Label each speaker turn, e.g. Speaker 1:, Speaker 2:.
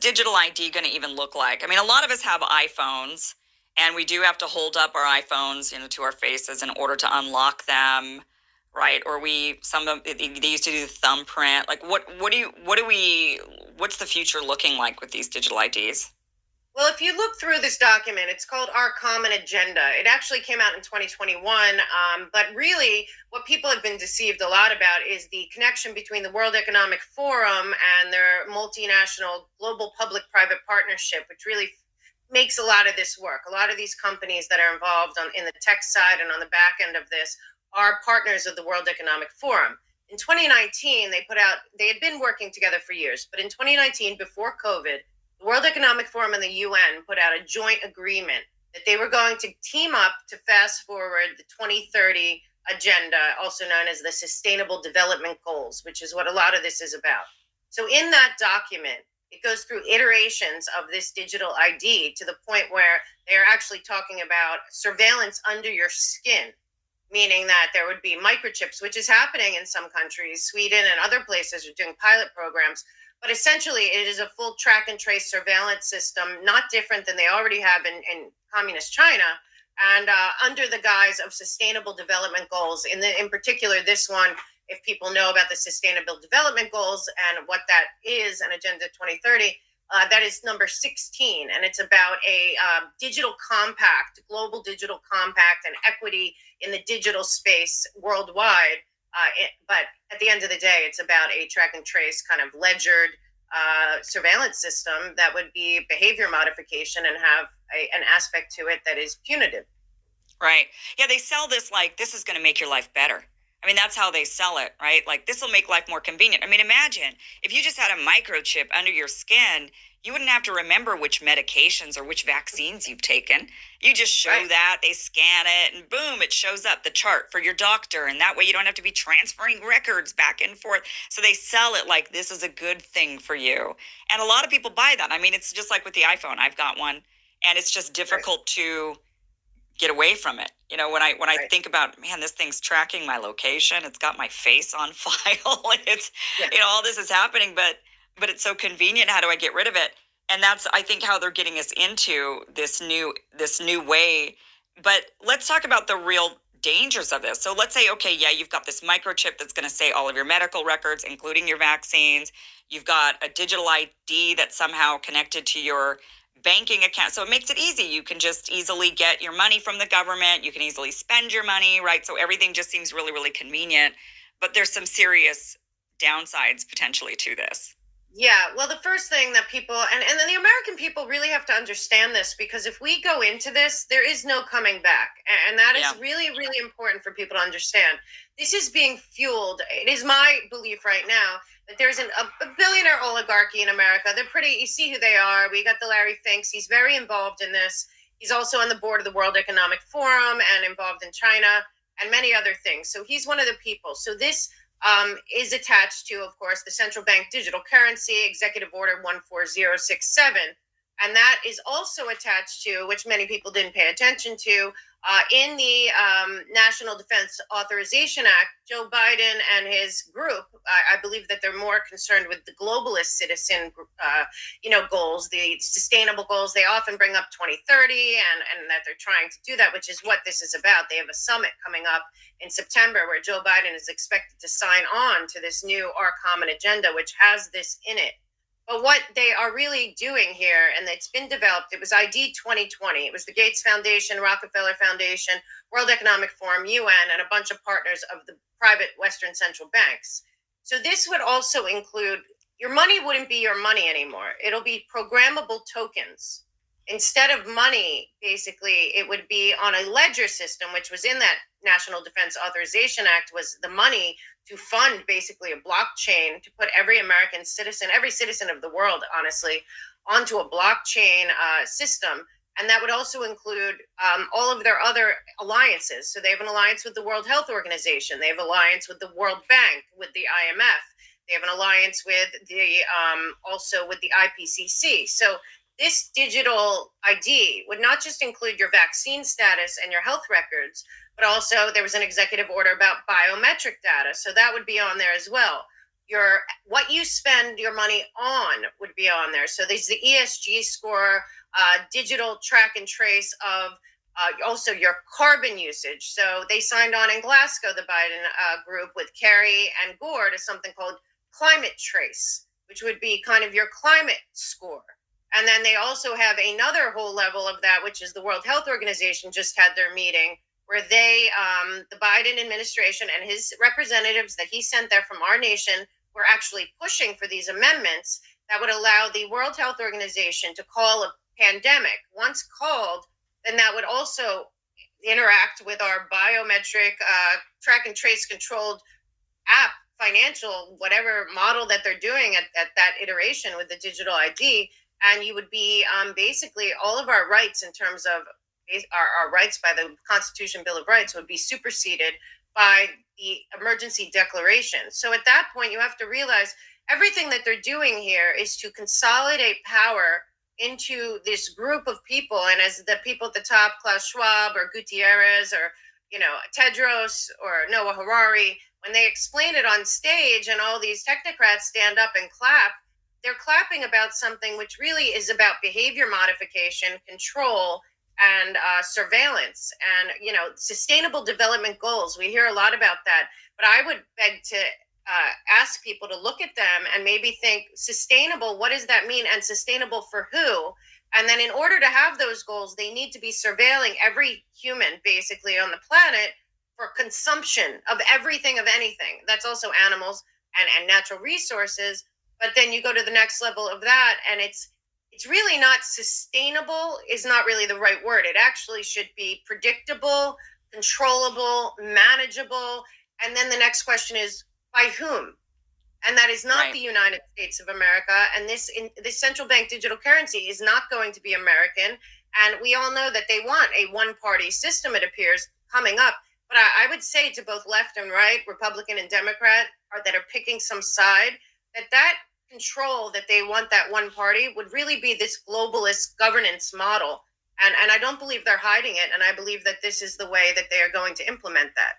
Speaker 1: digital ID going to even look like? I mean, a lot of us have iPhones, and we do have to hold up our iPhones, to our faces in order to unlock them, right? Or they used to do the thumbprint. Like, what's the future looking like with these digital IDs?
Speaker 2: Well, if you look through this document, it's called Our Common Agenda. It actually came out in 2021. But really, what people have been deceived a lot about is the connection between the World Economic Forum and their multinational global public private partnership, which really makes a lot of this work. A lot of these companies that are involved in the tech side and on the back end of this are partners of the World Economic Forum. In 2019, they had been working together for years, but in 2019, before COVID, the World Economic Forum and the UN put out a joint agreement that they were going to team up to fast forward the 2030 agenda, also known as the Sustainable Development Goals, which is what a lot of this is about. So in that document, it goes through iterations of this digital ID to the point where they are actually talking about surveillance under your skin, meaning that there would be microchips, which is happening in some countries. Sweden and other places are doing pilot programs. But essentially, it is a full track and trace surveillance system, not different than they already have in communist China, and under the guise of sustainable development goals. In particular, this one, if people know about the sustainable development goals and what that is, and Agenda 2030, that is number 16, and it's about a digital compact, global digital compact, and equity in the digital space worldwide. But at the end of the day, it's about a track and trace kind of ledgered surveillance system that would be behavior modification and have an aspect to it that is punitive.
Speaker 1: Right. Yeah, they sell this like this is going to make your life better. I mean, that's how they sell it, right? Like this will make life more convenient. I mean, imagine if you just had a microchip under your skin, you wouldn't have to remember which medications or which vaccines you've taken. You just show
Speaker 2: Right.
Speaker 1: that, they scan it, and boom, it shows up the chart for your doctor. And that way you don't have to be transferring records back and forth. So they sell it like this is a good thing for you. And a lot of people buy that. I mean, it's just like with the iPhone. I've got one, and it's just difficult to get away from it. When I
Speaker 2: Right.
Speaker 1: think about, man, this thing's tracking my location. It's got my face on file. It's
Speaker 2: Yeah.
Speaker 1: all this is happening, but it's so convenient. How do I get rid of it? And that's, I think, how they're getting us into this new way. But let's talk about the real dangers of this. So let's say, okay, yeah, you've got this microchip that's going to say all of your medical records, including your vaccines. You've got a digital ID that's somehow connected to your banking account. So it makes it easy. You can just easily get your money from the government. You can easily spend your money, right? So everything just seems really, really convenient. But there's some serious downsides potentially to this.
Speaker 2: Yeah, well, the first thing that people and then the American people really have to understand this, because if we go into this, there is no coming back. And that
Speaker 1: Yeah.
Speaker 2: is really, really important for people to understand. This is being fueled. It is my belief right now that there's a billionaire oligarchy in America. They're pretty, you see who they are. We got the Larry Finks. He's very involved in this. He's also on the board of the World Economic Forum and involved in China and many other things. So he's one of the people. So this is attached to, of course, the central bank digital currency, Executive Order 14067. And that is also attached to, which many people didn't pay attention to, in the National Defense Authorization Act. Joe Biden and his group, I believe that they're more concerned with the globalist citizen, goals, the sustainable goals. They often bring up 2030 and that they're trying to do that, which is what this is about. They have a summit coming up in September where Joe Biden is expected to sign on to this new Our Common Agenda, which has this in it. But what they are really doing here, and it's been developed, it was ID 2020. It was the Gates Foundation, Rockefeller Foundation, World Economic Forum, UN, and a bunch of partners of the private Western central banks. So this would also include, your money wouldn't be your money anymore. It'll be programmable tokens. Instead of money, basically, it would be on a ledger system, which was in that National Defense Authorization Act, was the money to fund basically a blockchain to put every American citizen, every citizen of the world, honestly, onto a blockchain system. And that would also include all of their other alliances. So they have an alliance with the World Health Organization. They have an alliance with the World Bank, with the IMF. They have an alliance with also with the IPCC. So this digital ID would not just include your vaccine status and your health records, but also there was an executive order about biometric data. So that would be on there as well. your what you spend your money on would be on there. So there's the ESG score, digital track and trace of also your carbon usage. So they signed on in Glasgow, the Biden group with Kerry and Gore, to something called Climate Trace, which would be kind of your climate score. And then they also have another whole level of that, which is the World Health Organization just had their meeting where they, the Biden administration and his representatives that he sent there from our nation, were actually pushing for these amendments that would allow the World Health Organization to call a pandemic. Once called, then that would also interact with our biometric track and trace controlled app, financial, whatever model that they're doing at that iteration with the digital ID. And you would be basically all of our rights in terms of our rights by the Constitution Bill of Rights would be superseded by the emergency declaration. So at that point, you have to realize everything that they're doing here is to consolidate power into this group of people. And as the people at the top, Klaus Schwab or Gutierrez or Tedros or Noah Harari, when they explain it on stage and all these technocrats stand up and clap, they're clapping about something which really is about behavior modification, control, and surveillance, and sustainable development goals. We hear a lot about that, but I would beg to ask people to look at them and maybe think sustainable. What does that mean? And sustainable for who? And then in order to have those goals, they need to be surveilling every human basically on the planet for consumption of everything, of anything. That's also animals and natural resources. But then you go to the next level of that, and it's really not sustainable, is not really the right word. It actually should be predictable, controllable, manageable. And then the next question is, by whom? And that is not
Speaker 1: Right.
Speaker 2: the United States of America. And this central bank digital currency is not going to be American. And we all know that they want a one-party system, it appears, coming up. But I would say to both left and right, Republican and Democrat, that are picking some side, that control that they want, that one party, would really be this globalist governance model. And I don't believe they're hiding it. And I believe that this is the way that they are going to implement that.